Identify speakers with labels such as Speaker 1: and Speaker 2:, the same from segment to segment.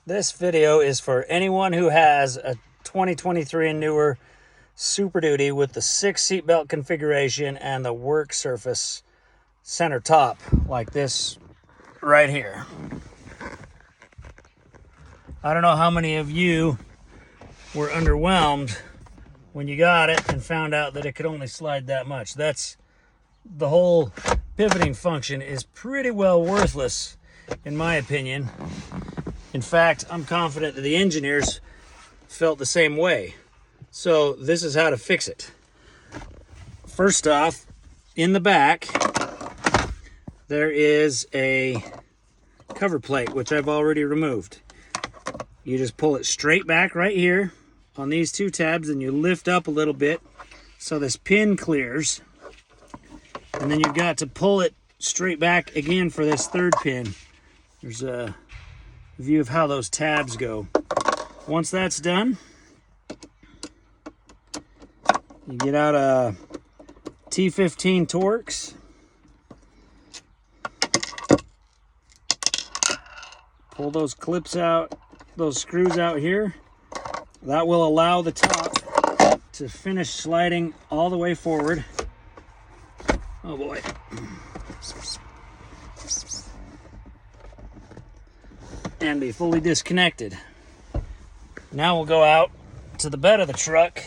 Speaker 1: This video is for anyone who has a 2023 and newer Super Duty with the 6 seatbelt configuration and the work surface center top like this right here. I don't know how many of you were underwhelmed when you got it and found out that it could only slide that much. That's the whole pivoting function is pretty well worthless in my opinion. In fact, I'm confident that the engineers felt the same way. So this is how to fix it. First off, in the back, there is a cover plate, which I've already removed. You just pull it straight back right here on these two tabs, and you lift up a little bit so this pin clears. And then you've got to pull it straight back again for this third pin. There's a view of how those tabs go. Once that's done, you get out a T15 Torx, pull those clips out, those screws out here. That will allow the top to finish sliding all the way forward. Oh boy. And be fully disconnected. Now we'll go out to the bed of the truck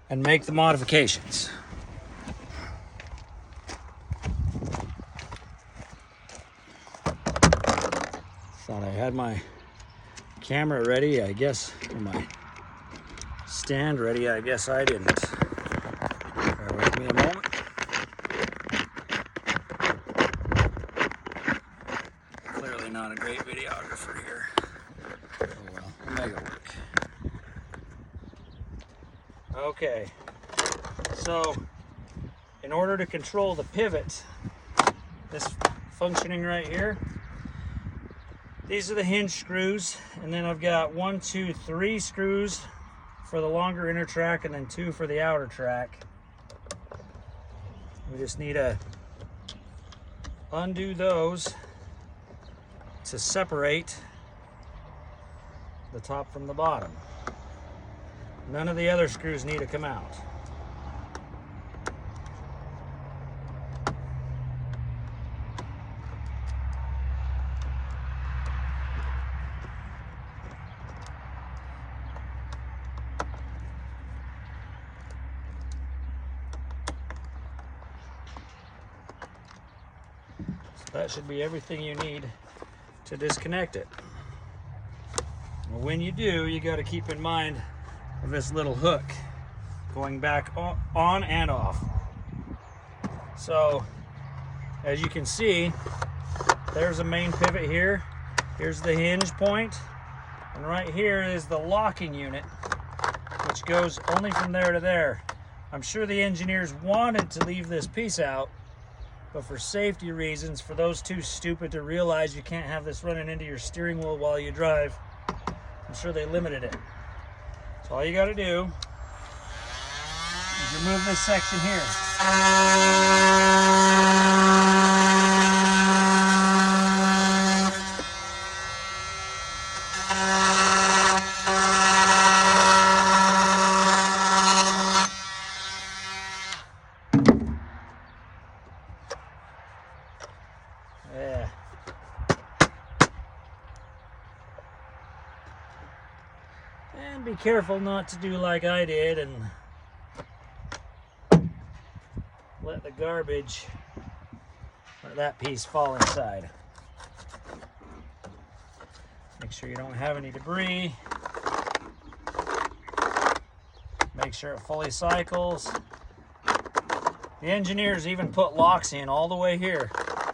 Speaker 1: and make the modifications. Thought I had my camera ready, I guess, or my stand ready. I guess I didn't. Bear with me a moment. Clearly not a great videographer here. Oh well, we'll make it work. Okay, so in order to control the pivot, this functioning right here, these are the hinge screws, and then I've got 1, 2, 3 screws for the longer inner track and then 2 for the outer track. We just need to undo those to separate the top from the bottom. None of the other screws need to come out. That should be everything you need to disconnect it. When you do, you got to keep in mind of this little hook going back on and off. So as you can see, there's a main pivot here. Here's the hinge point, and right here is the locking unit, which goes only from there to there. I'm sure the engineers wanted to leave this piece out, but for safety reasons, for those too stupid to realize you can't have this running into your steering wheel while you drive, I'm sure they limited it. So all you got to do is remove this section here. Yeah. And be careful not to do like I did and let the garbage or that piece fall inside. Make sure you don't have any debris. Make sure it fully cycles. The engineers even put locks in all the way here,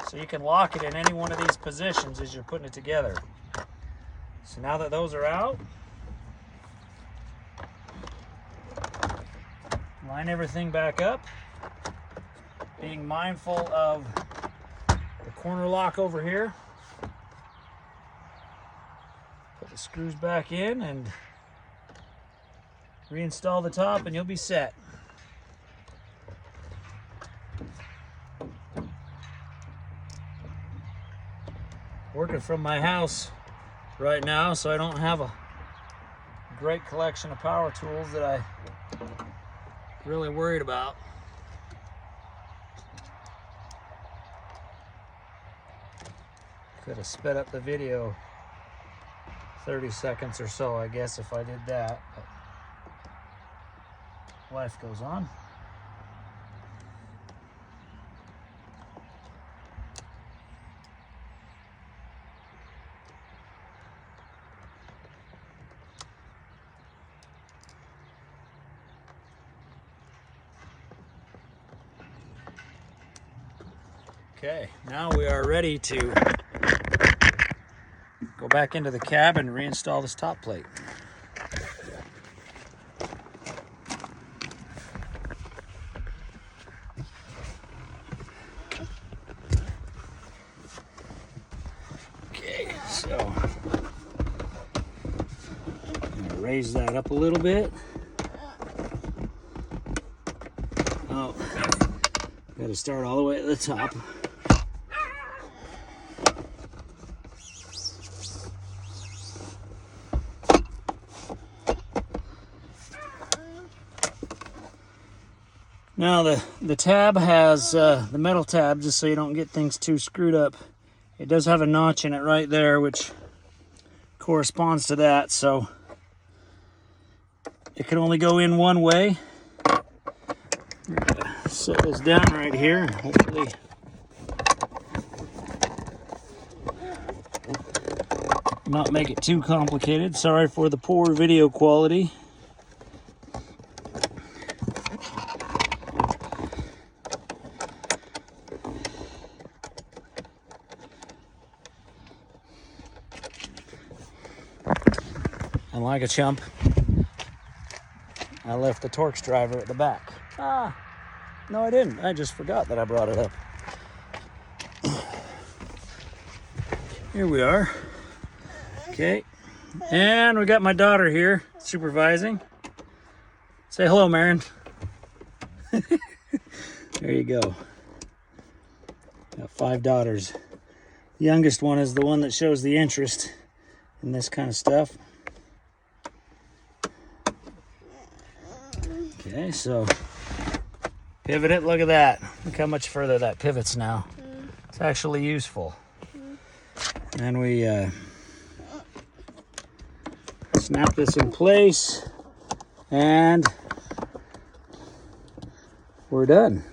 Speaker 1: so you can lock it in any one of these positions as you're putting it together. So now that those are out, line everything back up, being mindful of the corner lock over here. Put the screws back in and reinstall the top and you'll be set. Working from my house right now, so I don't have a great collection of power tools that I really worried about. Could have sped up the video 30 seconds or so, I guess, if I did that, but life goes on. Okay, now we are ready to go back into the cab and reinstall this top plate. Okay, so I'm gonna raise that up a little bit. Oh, got to start all the way at the top. Now the tab has the metal tab, just so you don't get things too screwed up. It does have a notch in it right there, which corresponds to that, so it can only go in one way. I'm gonna set this down right here and hopefully not make it too complicated. Sorry for the poor video quality. And like a chump, I left the Torx driver at the back. Ah, no I didn't. I just forgot that I brought it up. Here we are. Okay, and we got my daughter here supervising. Say hello, Marin. There you go. Got 5 daughters. The youngest one is the one that shows the interest in this kind of stuff. Okay, so pivot it. Look at that. Look how much further that pivots now. It's actually useful. And we snap this in place, and we're done.